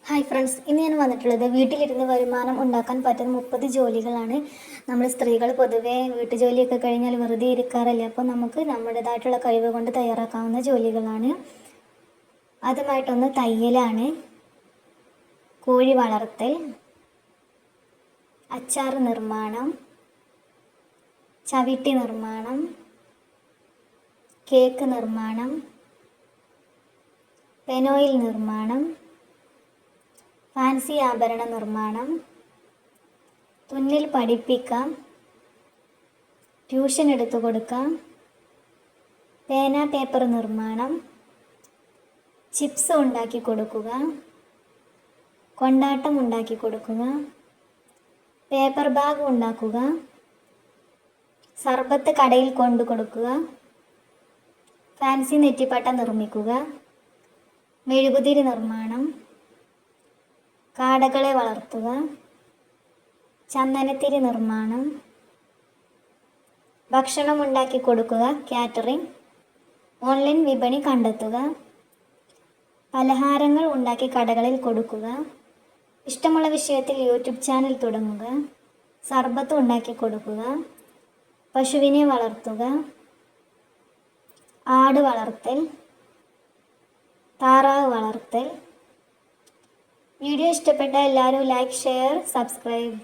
Hi friends, ഇന്ന് ഞാൻ വന്നിട്ടുള്ളത് വീട്ടിലിരുന്ന് വരുമാനം ഉണ്ടാക്കാൻ പറ്റുന്ന 30 ജോലികളാണ്. നമ്മൾ സ്ത്രീകൾ പൊതുവേ വീട്ടുജോലിയൊക്കെ കഴിഞ്ഞാൽ വെറുതെ ഇരിക്കാറില്ല. അപ്പോൾ നമുക്ക് നമ്മുടേതായിട്ടുള്ള കഴിവ് കൊണ്ട് തയ്യാറാക്കാവുന്ന ജോലികളാണ്. ആദ്യമായിട്ടൊന്ന് തയ്യലാണ്, കോഴി വളർത്തൽ, അച്ചാർ നിർമ്മാണം, ചവിട്ടി നിർമ്മാണം, കേക്ക് നിർമ്മാണം, പെനോയിൽ നിർമ്മാണം, ഫാൻസി ആഭരണ നിർമ്മാണം, തുന്നൽ പഠിപ്പിക്കാം, ട്യൂഷൻ എടുത്തു കൊടുക്കാം, പേന പേപ്പർ നിർമ്മാണം, ചിപ്സ് ഉണ്ടാക്കി കൊടുക്കുക, കൊണ്ടാട്ടം ഉണ്ടാക്കി കൊടുക്കുക, പേപ്പർ ബാഗ് ഉണ്ടാക്കുക, സർബത്ത് കടയിൽ കൊണ്ടു കൊടുക്കുക, ഫാൻസി നെറ്റിപ്പട്ട നിർമ്മിക്കുക, മെഴുകുതിരി നിർമ്മാണം, കാടകളെ വളർത്തുക, ചന്ദനത്തിരി നിർമ്മാണം, ഭക്ഷണം ഉണ്ടാക്കി കൊടുക്കുക, കാറ്ററിംഗ്, ഓൺലൈൻ വിപണി കണ്ടെത്തുക, പലഹാരങ്ങൾ ഉണ്ടാക്കി കടകളിൽ കൊടുക്കുക, ഇഷ്ടമുള്ള വിഷയത്തിൽ യൂട്യൂബ് ചാനൽ തുടങ്ങുക, സർബത്ത് ഉണ്ടാക്കി കൊടുക്കുക, പശുവിനെ വളർത്തുക, ആട് വളർത്തൽ, താറാവ് വളർത്തൽ. വീഡിയോ ഇഷ്ടപ്പെട്ട എല്ലാവരും ലൈക്ക്, ഷെയർ, സബ്സ്ക്രൈബ്.